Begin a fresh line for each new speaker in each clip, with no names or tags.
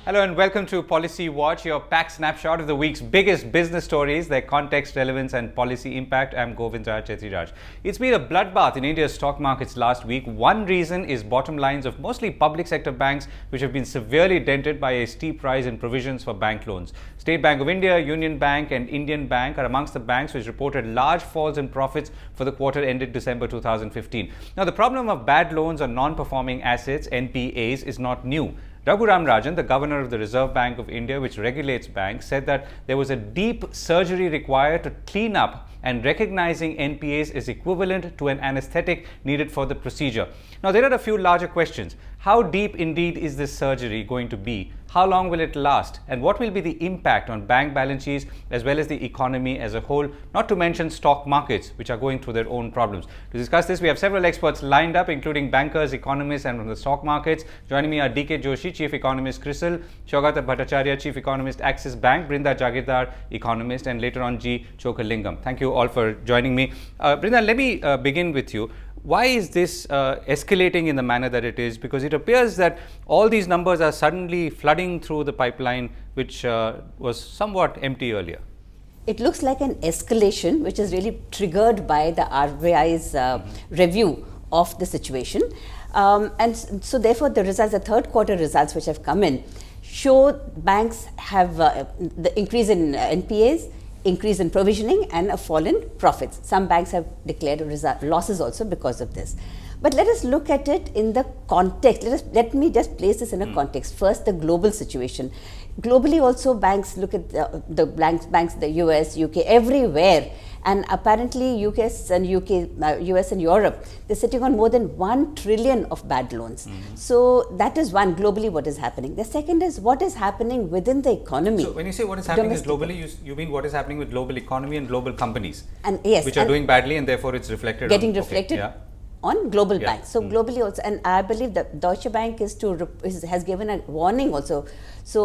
Hello and welcome to Policy Watch, your packed snapshot of the week's biggest business stories, their context, relevance and policy impact. I'm Govindraj, Ethiraj. It's been a bloodbath in India's stock markets last week. One reason is bottom lines of mostly public sector banks, which have been severely dented by a steep rise in provisions for bank loans. State Bank of India, Union Bank and Indian Bank are amongst the banks which reported large falls in profits for the quarter ended December 2015. Now, the problem of bad loans or non-performing assets, NPAs, is not new. Rajan, the governor of the Reserve Bank of India, which regulates banks, said that there was a deep surgery required to clean up, and recognizing NPAs is equivalent to an anesthetic needed for the procedure. Now, there are a few larger questions. How deep indeed is this surgery going to be? How long will it last? And what will be the impact on bank balance sheets as well as the economy as a whole, not to mention stock markets, which are going through their own problems? To discuss this, we have several experts lined up, including bankers, economists, and from the stock markets. Joining me are DK Joshi, Chief Economist, CRISIL, Saugata, Bhattacharya, Chief Economist, Axis Bank, Brinda, Jagridar, Economist, and later on G. Chokkalingam. Thank you all for joining me. Brinda, let me begin with you. Why is this escalating in the manner that it is? Because it appears that all these numbers are suddenly flooding through the pipeline, which was somewhat empty earlier.
It looks like an escalation, which is really triggered by the RBI's review of the situation. And so therefore, the results, the third quarter results which have come in, show banks have the increase in NPAs, increase in provisioning and a fall in profits. Some banks have declared losses also because of this. But let us look at it in the context. Let me just place this in a context. First, the global situation. Globally also, banks look at the banks, the US, UK, everywhere. And apparently US and Europe, they're sitting on more than 1 trillion of bad loans. So that is one, globally what is happening. The second is what is happening within the economy.
So when you say what is happening is globally, you mean what is happening with global economy and global companies,
and yes,
which are doing badly and therefore it's reflected
on global banks. So globally also, and I believe that Deutsche Bank has given a warning also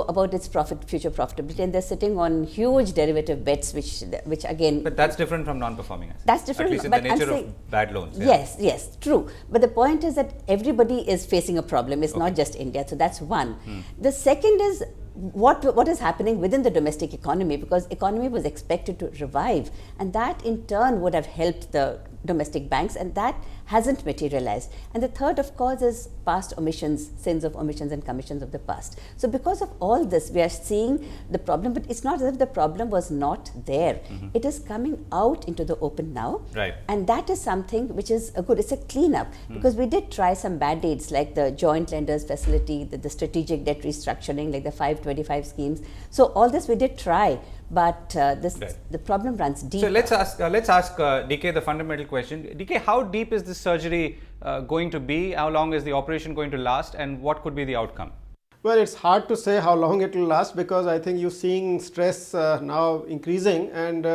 about its future profitability, and they're sitting on huge derivative bets, which again.
But that's different from non-performing assets.
That's different,
at least in the nature of bad loans.
Yes, true. But the point is that everybody is facing a problem. It's not just India. So that's one. The second is what is happening within the domestic economy, because economy was expected to revive, and that in turn would have helped the domestic banks, and that hasn't materialized. And the third, of course, is past omissions, sins of omissions and commissions of the past. So because of all this, we are seeing the problem, but it's not as if the problem was not there. It is coming out into the open now.
Right.
And that is something which is good. It's a cleanup, because we did try some band-aids like the joint lenders facility, the strategic debt restructuring, like the 525 schemes. So all this we did try. But the problem runs deep.
So let's ask DK the fundamental question. DK, how deep is this surgery going to be? How long is the operation going to last, and what could be the outcome?
Well, it's hard to say how long it will last, because I think you're seeing stress now increasing, and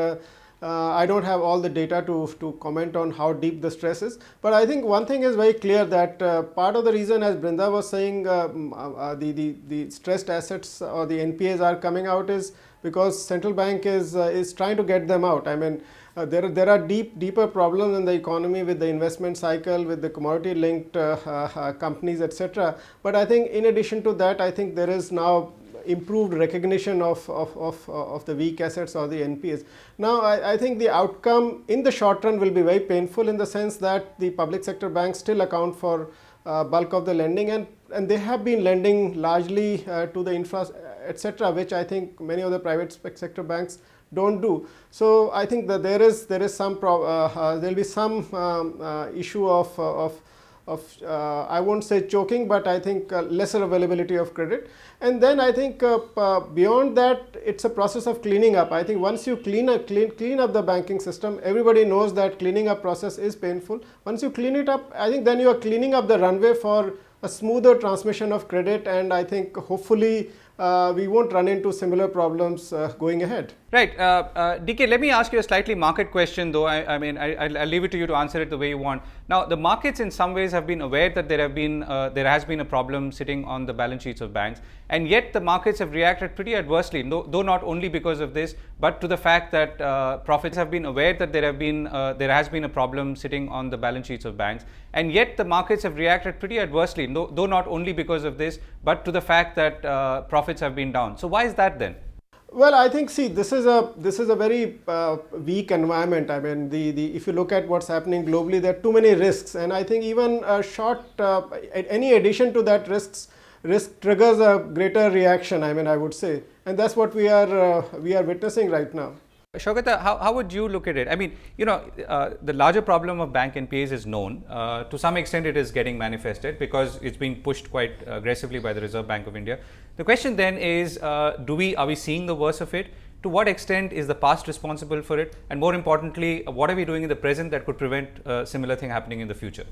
I don't have all the data to comment on how deep the stress is. But I think one thing is very clear, that part of the reason, as Brinda was saying, the stressed assets or the NPAs are coming out is because central bank is trying to get them out. I mean, there are deeper problems in the economy with the investment cycle, with the commodity linked companies, etc. But I think in addition to that, I think there is now improved recognition of the weak assets or the NPAs. Now, I think the outcome in the short run will be very painful, in the sense that the public sector banks still account for bulk of the lending, and they have been lending largely to the infra, etc., which I think many of the private sector banks don't do. So I think that there is some there will be some issue of I won't say choking, but I think lesser availability of credit. And then I think beyond that, it's a process of cleaning up. I think once you clean up the banking system, everybody knows that cleaning up process is painful. Once you clean it up, I think then you are cleaning up the runway for a smoother transmission of credit, and I think hopefully we won't run into similar problems going ahead.
Right. DK, let me ask you a slightly market question, though. I'll leave it to you to answer it the way you want. Now, the markets in some ways have been aware that there has been a problem sitting on the balance sheets of banks, and yet the markets have reacted pretty adversely, though not only because of this, but to the fact that profits have been aware that there has been a problem sitting on the balance sheets of banks, and yet the markets have reacted pretty adversely, though not only because of this, but to the fact that profits profits have been down. So why is that then?
Well, I think, see, this is a very weak environment. I mean, if you look at what's happening globally, there are too many risks, and I think even any addition to that risk triggers a greater reaction. I mean, I would say, and that's what we are witnessing right now.
Saugata, how would you look at it? I mean, the larger problem of bank NPAs is known. To some extent, it is getting manifested because it's being pushed quite aggressively by the Reserve Bank of India. The question then is, are we seeing the worst of it? To what extent is the past responsible for it? And more importantly, what are we doing in the present that could prevent a similar thing happening in the future?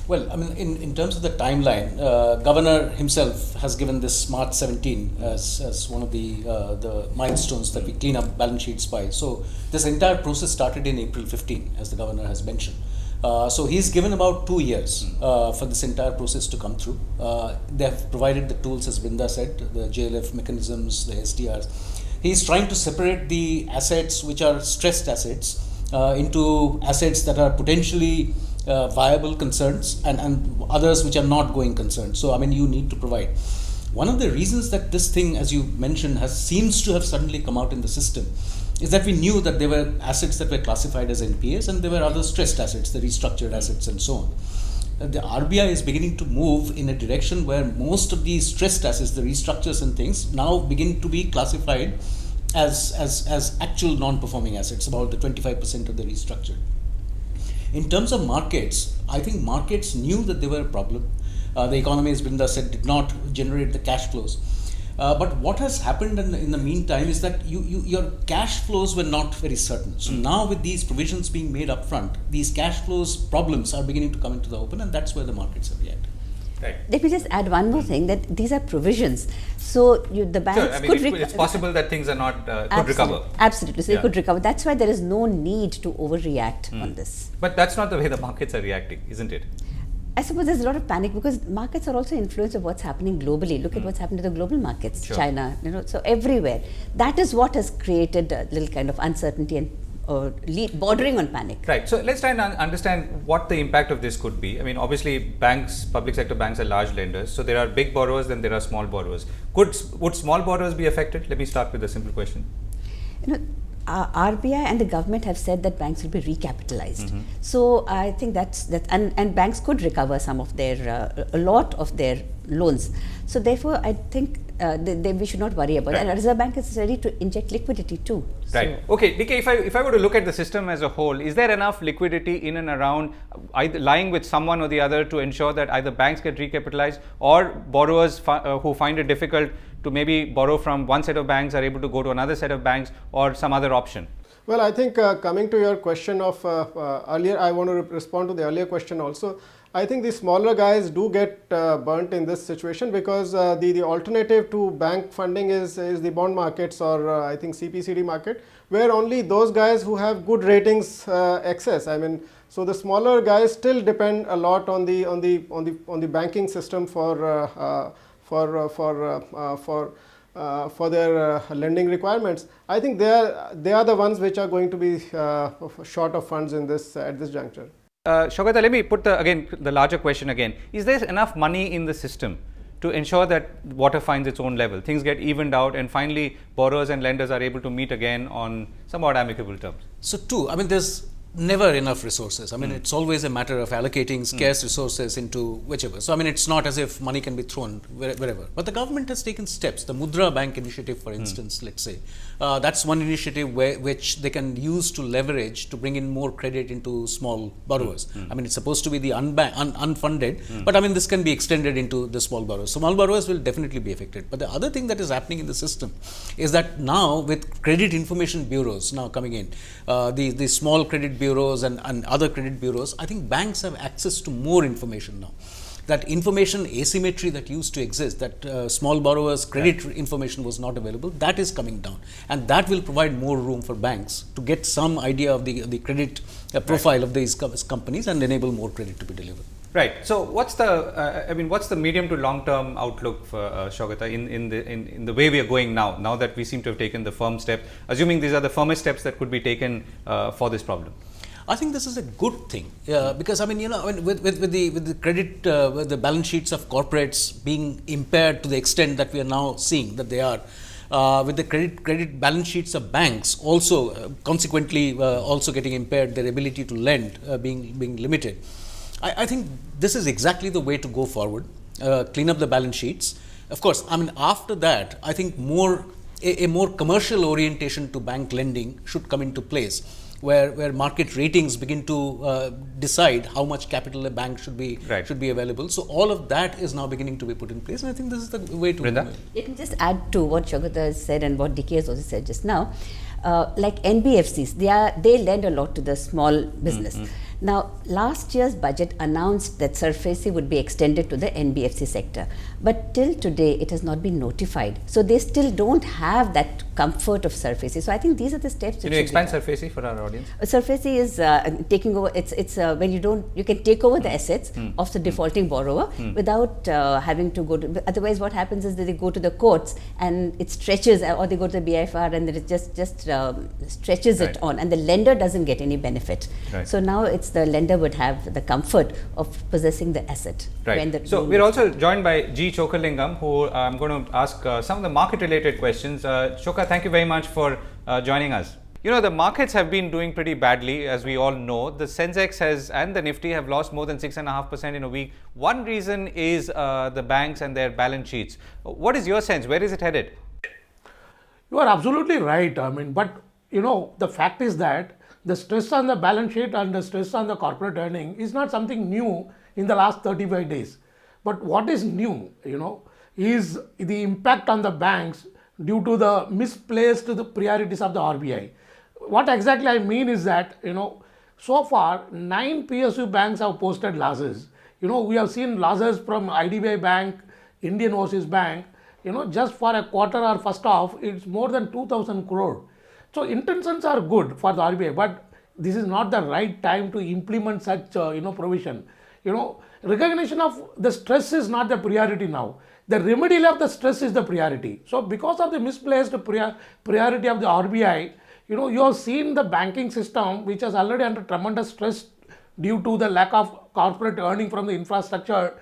Well, I mean, in terms of the timeline, Governor himself has given this March 17 as one of the milestones that we clean up balance sheets by. So this entire process started in April 15, as the Governor has mentioned. So he's given about 2 years for this entire process to come through. They have provided the tools, as Brinda said, the JLF mechanisms, the SDRs. He's trying to separate the assets which are stressed assets into assets that are potentially viable concerns and others which are not going concerns. So, I mean, you need to provide. One of the reasons that this thing, as you mentioned, seems to have suddenly come out in the system is that we knew that there were assets that were classified as NPAs and there were other stressed assets, the restructured assets and so on. The RBI is beginning to move in a direction where most of these stressed assets, the restructures and things, now begin to be classified as actual non-performing assets, about the 25% of the restructured. In terms of markets, I think markets knew that they were a problem. The economy, as Brinda said, did not generate the cash flows. But what has happened in the meantime is that your cash flows were not very certain. So now with these provisions being made up front, these cash flows problems are beginning to come into the open, and that's where the markets have reacted.
Right.
Let me just add one more thing, that these are provisions. So the banks
sure, I mean, it's possible that things are not could recover.
Absolutely. So they could recover. That's why there is no need to overreact on this.
But that's not the way the markets are reacting, isn't it?
I suppose there's a lot of panic because markets are also influenced of what's happening globally. Look at what's happened to the global markets,
sure.
China, so everywhere. That is what has created a little kind of uncertainty and bordering on panic.
Right. So let's try and understand what the impact of this could be. I mean, obviously, banks, public sector banks are large lenders. So there are big borrowers, then there are small borrowers. Would small borrowers be affected? Let me start with a simple question.
RBI and the government have said that banks will be recapitalized. So I think and banks could recover some of a lot of their loans. So therefore, I think we should not worry about it. And the Reserve Bank is ready to inject liquidity too.
Right. So, okay, DK, if I were to look at the system as a whole, is there enough liquidity in and around, either lying with someone or the other, to ensure that either banks get recapitalized or borrowers who find it difficult to maybe borrow from one set of banks are able to go to another set of banks or some other option?
Well, I think coming to your question of earlier, I want to respond to the earlier question also. I think the smaller guys do get burnt in this situation because the alternative to bank funding is the bond markets or I think CP/CD market, where only those guys who have good ratings access. I mean, so the smaller guys still depend a lot on the banking system for their lending requirements. I think they are the ones which are going to be short of funds in this at this juncture.
Saugata, let me put the larger question again. Is there enough money in the system to ensure that water finds its own level, things get evened out, and finally borrowers and lenders are able to meet again on somewhat amicable terms?
So I mean, there's never enough resources. I mean, it's always a matter of allocating scarce resources into whichever. So, I mean, it's not as if money can be thrown wherever. But the government has taken steps. The Mudra Bank initiative, for instance, let's say, that's one initiative which they can use to leverage to bring in more credit into small borrowers. I mean, it's supposed to be the unfunded, but I mean, this can be extended into the small borrowers. Small borrowers will definitely be affected. But the other thing that is happening in the system is that now with credit information bureaus now coming in, the small credit bureaus and other credit bureaus, I think banks have access to more information now. That information asymmetry that used to exist, that small borrowers credit information was not available, that is coming down, and that will provide more room for banks to get some idea of the credit profile of these companies and enable more credit to be delivered.
Right. So, what's the medium to long term outlook for Saugata in the way we are going now? Now that we seem to have taken the firm step, assuming these are the firmest steps that could be taken for this problem.
I think this is a good thing because I mean, with the credit, with the balance sheets of corporates being impaired to the extent that we are now seeing that they are, with the credit balance sheets of banks also consequently also getting impaired, their ability to lend being limited. I think this is exactly the way to go forward. Clean up the balance sheets. Of course, I mean after that, I think a more commercial orientation to bank lending should come into place, where market ratings begin to decide how much capital a bank should be available. So all of that is now beginning to be put in place, and I think this is the way to.
Brinda?
Let me just add to what Saugata said and what DK has also said just now. Like NBFCs, they lend a lot to the small business. Now, last year's budget announced that SARFAESI would be extended to the NBFC sector, but till today it has not been notified. So they still don't have that comfort of SARFAESI. So I think these are the steps.
Can you expand SARFAESI for our audience?
SARFAESI is taking over. It's when you can take over the assets of the defaulting borrower without having to go to. Otherwise, what happens is that they go to the courts and it stretches, or they go to the BIFR and it just stretches it on, and the lender doesn't get any benefit. So now it's the lender would have the comfort of possessing the asset.
So we're also joined by G. Chokkalingam, who I'm going to ask some of the market-related questions. Chokka, thank you very much for joining us. You know, the markets have been doing pretty badly, as we all know. The Sensex and the Nifty have lost more than 6.5% in a week. One reason is the banks and their balance sheets. What is your sense? Where is it headed?
You are absolutely right. I mean, but the fact is that the stress on the balance sheet and the stress on the corporate earning is not something new in the last 35 days. But what is new, is the impact on the banks due to the misplaced priorities of the RBI. What exactly I mean is that, so far 9 PSU banks have posted losses. We have seen losses from IDBI Bank, Indian Overseas Bank, just for a quarter or first half, it's more than 2,000 crore. So intentions are good for the RBI, but this is not the right time to implement such provision. Recognition of the stress is not the priority now. The remedial of the stress is the priority. So because of the misplaced priority of the RBI, you have seen the banking system, which is already under tremendous stress due to the lack of corporate earning from the infrastructure.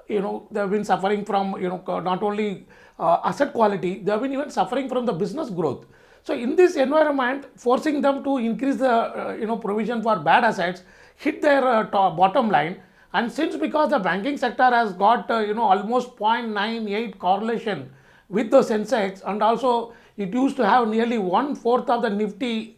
They have been suffering from not only asset quality, they have been even suffering from the business growth. So in this environment, forcing them to increase the provision for bad assets hit their bottom line. And since because the banking sector has got almost 0.98 correlation with the Sensex, and also it used to have nearly 1/4 of the Nifty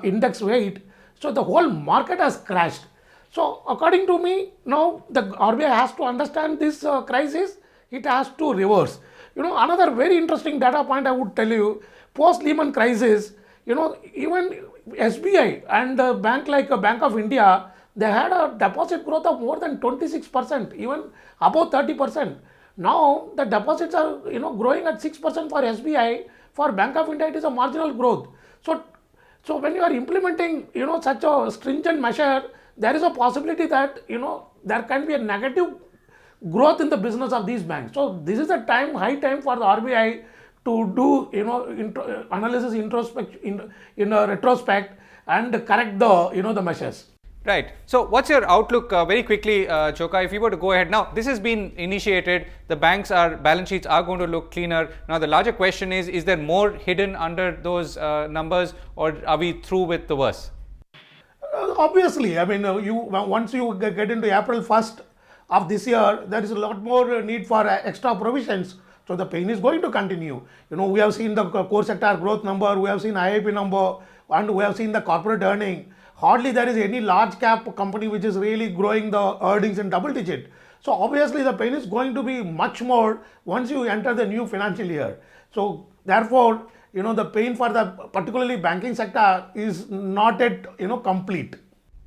index weight, so the whole market has crashed. So according to me, now the RBI has to understand this crisis. It has to reverse. Another very interesting data point I would tell you, post Lehman crisis, even SBI and a bank like a Bank of India, they had a deposit growth of more than 26%, even above 30%. Now the deposits are growing at 6% for SBI. For Bank of India, it is a marginal growth. So when you are implementing such a stringent measure, there is a possibility that there can be a negative growth in the business of these banks. So this is the time, high time for the RBI to do analysis in a retrospect and correct the measures.
Right. So what's your outlook very quickly, Chokka, if you were to go ahead? Now, this has been initiated. The balance sheets are going to look cleaner. Now, the larger question is there more hidden under those numbers, or are we through with the worst?
Obviously, I mean, once you get into April 1st of this year, there is a lot more need for extra provisions. So the pain is going to continue. We have seen the core sector growth number, we have seen IIP number, and we have seen the corporate earning. Hardly there is any large cap company which is really growing the earnings in double digit. So obviously the pain is going to be much more once you enter the new financial year. So therefore, the pain for the particularly banking sector is not yet complete.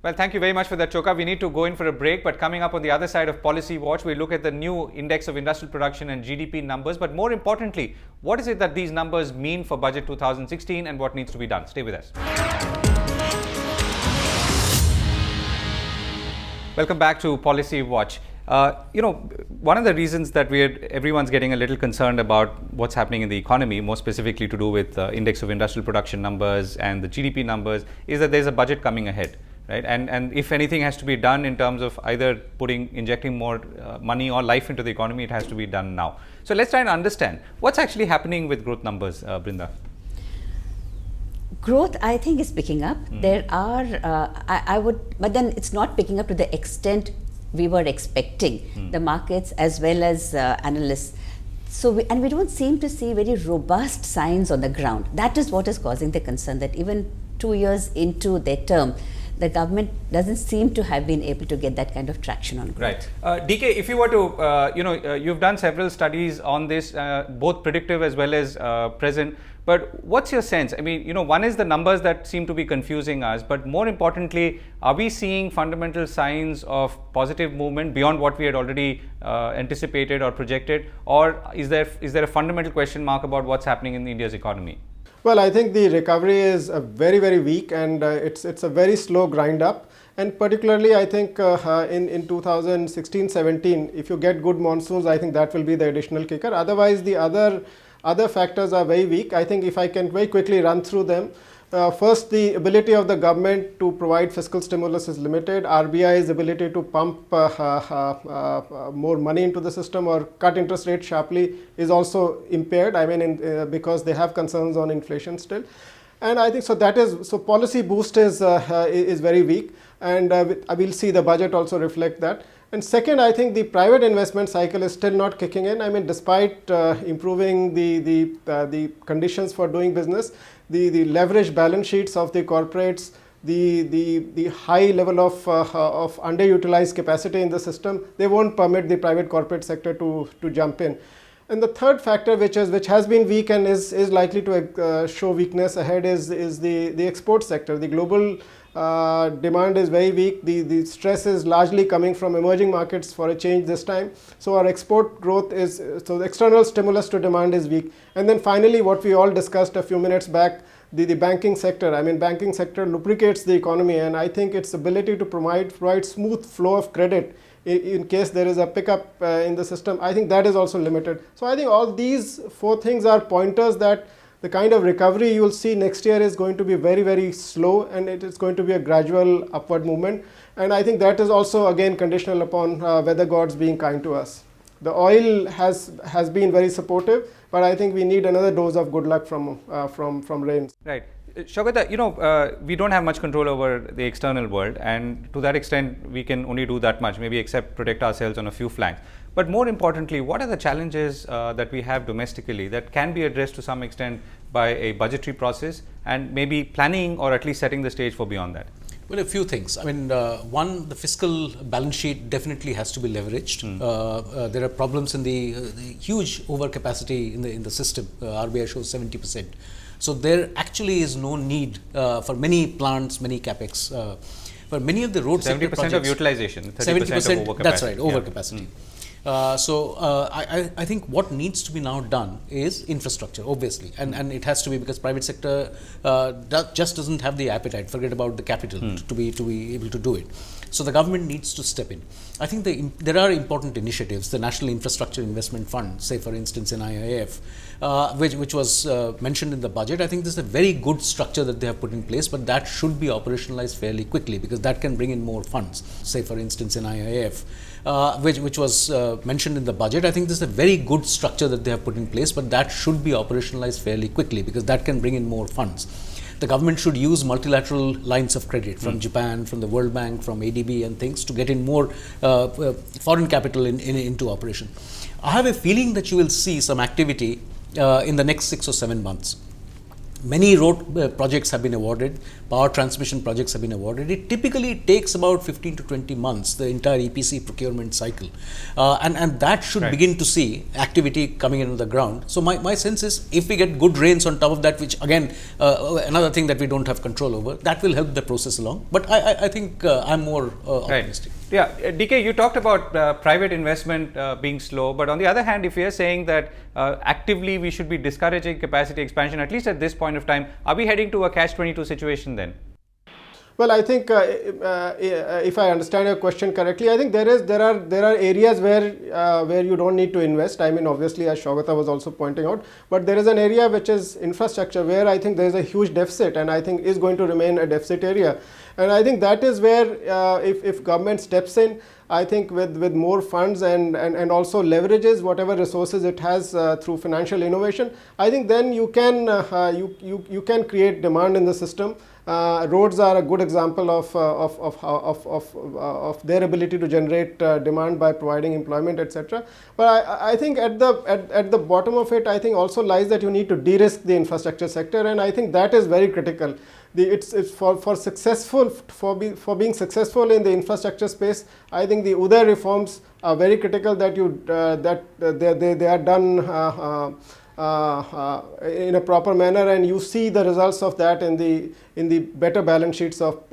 Well, thank you very much for that, Chokka. We need to go in for a break, but coming up on the other side of Policy Watch, we look at the new Index of Industrial Production and GDP numbers. But more importantly, what is it that these numbers mean for Budget 2016 and what needs to be done? Stay with us. Welcome back to Policy Watch. One of the reasons that everyone's getting a little concerned about what's happening in the economy, more specifically to do with Index of Industrial Production numbers and the GDP numbers, is that there's a budget coming ahead. right? And if anything has to be done in terms of either injecting more money or life into the economy, it has to be done now. So let's try and understand what's actually happening with growth numbers, Brinda.
Growth, I think, is picking up. There are, but then it's not picking up to the extent we were expecting, the markets as well as analysts. So, we don't seem to see very robust signs on the ground. That is what is causing the concern, that even 2 years into their term, the government doesn't seem to have been able to get that kind of traction on growth.
Right. DK, if you were to, you've done several studies on this, both predictive as well as present. But what's your sense? I mean, one is the numbers that seem to be confusing us, but more importantly, are we seeing fundamental signs of positive movement beyond what we had already anticipated or projected? Or is there a fundamental question mark about what's happening in India's economy?
Well, I think the recovery is very, very weak, and it's a very slow grind up. And particularly, I think in 2016-17, if you get good monsoons, I think that will be the additional kicker. Otherwise, the other factors are very weak. I think if I can very quickly run through them. First, the ability of the government to provide fiscal stimulus is limited. RBI's ability to pump more money into the system or cut interest rates sharply is also impaired. I mean, because they have concerns on inflation still. And I think so policy boost is very weak, and we'll see the budget also reflect that. And second, I think the private investment cycle is still not kicking in. I mean, despite improving the conditions for doing business, the leveraged balance sheets of the corporates, the high level of underutilized capacity in the system, they won't permit the private corporate sector to jump in. And the third factor, which has been weak and is likely to show weakness ahead, is the export sector. The global demand is very weak. The stress is largely coming from emerging markets for a change this time. So our export growth so the external stimulus to demand is weak. And then finally, what we all discussed a few minutes back, the banking sector. I mean, banking sector lubricates the economy, and I think its ability to provide smooth flow of credit in case there is a pickup in the system, I think that is also limited. So I think all these four things are pointers that the kind of recovery you will see next year is going to be very, very slow, and it is going to be a gradual upward movement. And I think that is also again conditional upon weather gods being kind to us. The oil has been very supportive, but I think we need another dose of good luck from rains.
Right. Saugata, we don't have much control over the external world, and to that extent, we can only do that much, maybe except protect ourselves on a few flanks. But more importantly, what are the challenges that we have domestically that can be addressed to some extent by a budgetary process and maybe planning or at least setting the stage for beyond that?
Well, a few things. I mean, one, the fiscal balance sheet definitely has to be leveraged. There are problems in the huge overcapacity in the system. RBI shows 70%. So there actually is no need for many plants, many capex. For many of the road sector projects,
70% of utilization, 30% of overcapacity.
That's right, overcapacity. I think what needs to be now done is infrastructure, obviously, and it has to be, because private sector just doesn't have the appetite. Forget about the capital to be able to do it. So the government needs to step in. I think there are important initiatives. The National Infrastructure Investment Fund, say for instance in IIF, which was mentioned in the budget. I think this is a very good structure that they have put in place, but that should be operationalized fairly quickly, because that can bring in more funds. Say for instance in IIF. Which was mentioned in the budget. I think this is a very good structure that they have put in place, but that should be operationalized fairly quickly, because that can bring in more funds. The government should use multilateral lines of credit from Japan, from the World Bank, from ADB and things to get in more foreign capital into operation. I have a feeling that you will see some activity in the next 6 or 7 months. Many road projects have been awarded, power transmission projects have been awarded. It typically takes about 15 to 20 months, the entire EPC procurement cycle. And that should begin to see activity coming into the ground. So my sense is, if we get good rains on top of that, which again, another thing that we don't have control over, that will help the process along. But I think I'm more optimistic.
Yeah, DK, you talked about private investment being slow, but on the other hand, if we are saying that actively we should be discouraging capacity expansion, at least at this point of time, are we heading to a catch-22 situation then?
Well, I think if I understand your question correctly, I think there are areas where you don't need to invest. I mean, obviously, as Saugata was also pointing out, but there is an area which is infrastructure where I think there is a huge deficit, and I think is going to remain a deficit area. And I think that is where if government steps in, I think with more funds and also leverages whatever resources it has through financial innovation, I think then you can you can create demand in the system. Roads are a good example of their ability to generate demand by providing employment, etc. But I think at the bottom of it, I think also lies that you need to de-risk the infrastructure sector, and I think that is very critical. It's for being successful in the infrastructure space. I think the Uday reforms are very critical, that they are done in a proper manner, and you see the results of that in the better balance sheets of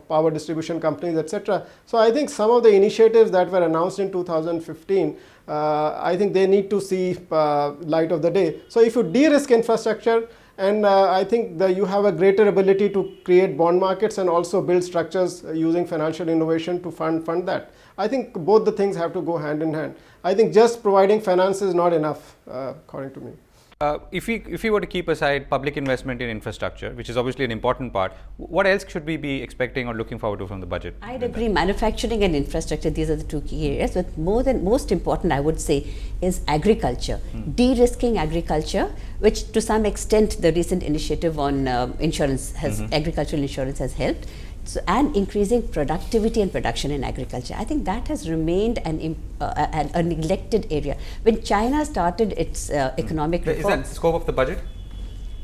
power distribution companies, etc. So I think some of the initiatives that were announced in 2015, I think they need to see light of the day. So if you de-risk infrastructure, and I think that you have a greater ability to create bond markets and also build structures using financial innovation to fund that. I think both the things have to go hand in hand. I think just providing finance is not enough, according to me.
If we were to keep aside public investment in infrastructure, which is obviously an important part, what else should we be expecting or looking forward to from the budget?
I'd agree. Manufacturing and infrastructure, these are the two key areas. But most important, I would say, is agriculture. De-risking agriculture, which to some extent the recent initiative on insurance agricultural insurance has helped. So, and increasing productivity and production in agriculture. I think that has remained a neglected area. When China started its economic reforms.
Is that the scope of the budget?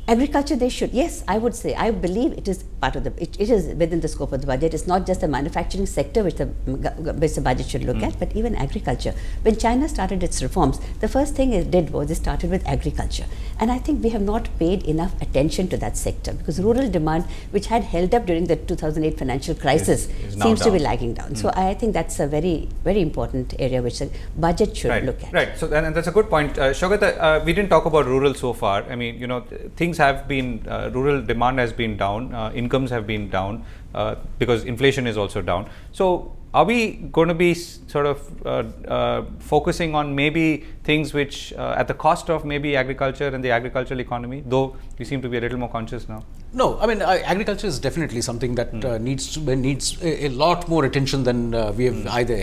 Agriculture, they should. Yes, I would say. I believe it is part of it is within the scope of the budget. It's not just the manufacturing sector which the budget should look at, but even agriculture. When China started its reforms, the first thing it did was it started with agriculture. And I think we have not paid enough attention to that sector, because rural demand, which had held up during the 2008 financial crisis, seems to be lagging down. So I think that's a very, very important area which the budget should look at.
Right. So and that's a good point. Saugata, we didn't talk about rural so far. I mean, things have been, rural demand has been down, incomes have been down because inflation is also down. So are we going to be sort of focusing on maybe things which at the cost of maybe agriculture and the agricultural economy, though you seem to be a little more conscious now?
No, I mean, agriculture is definitely something that needs a lot more attention than we have either.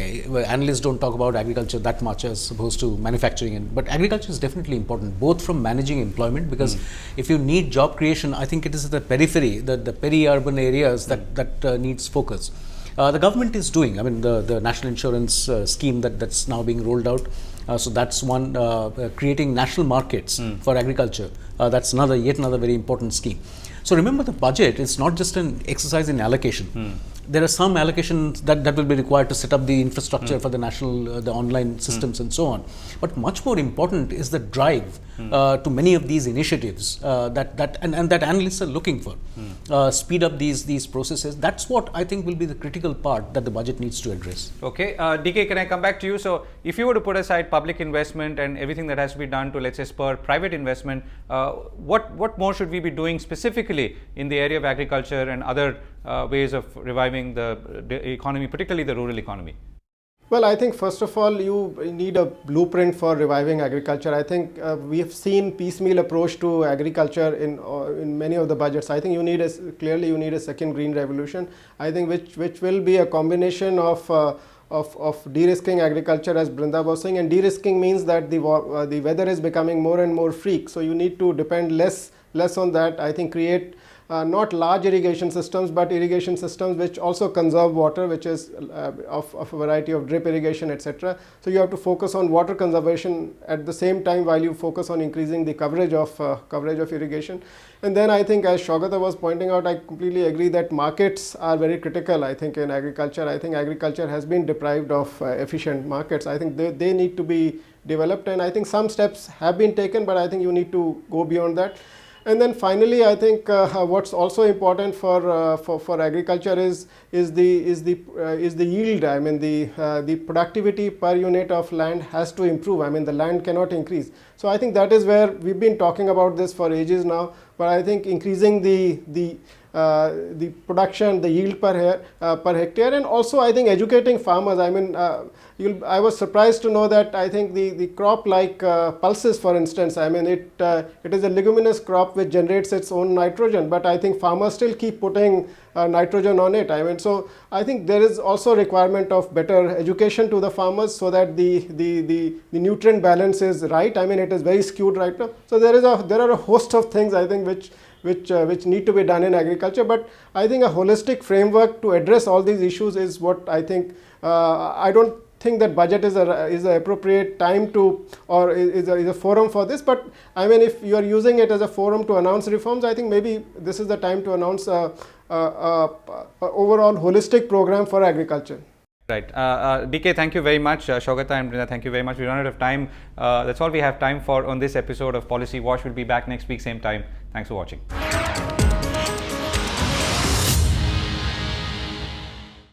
Analysts don't talk about agriculture that much as opposed to manufacturing, but agriculture is definitely important, both from managing employment, because if you need job creation, I think it is the periphery, the peri-urban areas that needs focus. The government is doing, I mean, the national insurance scheme that's now being rolled out. So that's one, creating national markets for agriculture. That's yet another very important scheme. So remember, the budget is not just an exercise in allocation. There are some allocations that will be required to set up the infrastructure for the national, the online systems and so on. But much more important is the drive to many of these initiatives that analysts are looking for. Speed up these processes. That's what I think will be the critical part that the budget needs to address.
Okay, DK, can I come back to you? So if you were to put aside public investment and everything that has to be done to, let's say, spur private investment, what more should we be doing specifically in the area of agriculture and other ways of reviving the economy, particularly the rural economy?
Well, I think first of all, you need a blueprint for reviving agriculture. I think we have seen piecemeal approach to agriculture in many of the budgets. I think you need a second green revolution. I think which will be a combination of de-risking agriculture, as Brinda was saying, and de-risking means that the weather is becoming more and more freak. So you need to depend less on that. I think create not large irrigation systems, but irrigation systems which also conserve water, which is of a variety of drip irrigation, etc. So you have to focus on water conservation at the same time while you focus on increasing the coverage of irrigation. And then I think, as Saugata was pointing out, I completely agree that markets are very critical. I think in agriculture, I think agriculture has been deprived of efficient markets. I think they need to be developed, and I think some steps have been taken, but I think you need to go beyond that. And then finally, I think what's also important for agriculture is the yield. I mean, the productivity per unit of land has to improve. I mean, the land cannot increase. So I think that is where we've been talking about this for ages now. but I think increasing the production, the yield per hectare, and also I think educating farmers. I mean, I was surprised to know that I think the crop like pulses, for instance, I mean it is a leguminous crop which generates its own nitrogen, but I think farmers still keep putting nitrogen on it. I mean, so I think there is also a requirement of better education to the farmers so that the nutrient balance is right. I mean, it is very skewed right now. So there are a host of things I think which need to be done in agriculture, but I think a holistic framework to address all these issues is what I think. I don't think that budget is an appropriate time to, or is a forum for this, but I mean, if you are using it as a forum to announce reforms, I think maybe this is the time to announce a overall holistic program for agriculture.
Right. DK, thank you very much. Saugata and Brinda, thank you very much. We run out of time. That's all we have time for on this episode of Policy Watch. We'll be back next week, same time. Thanks for watching.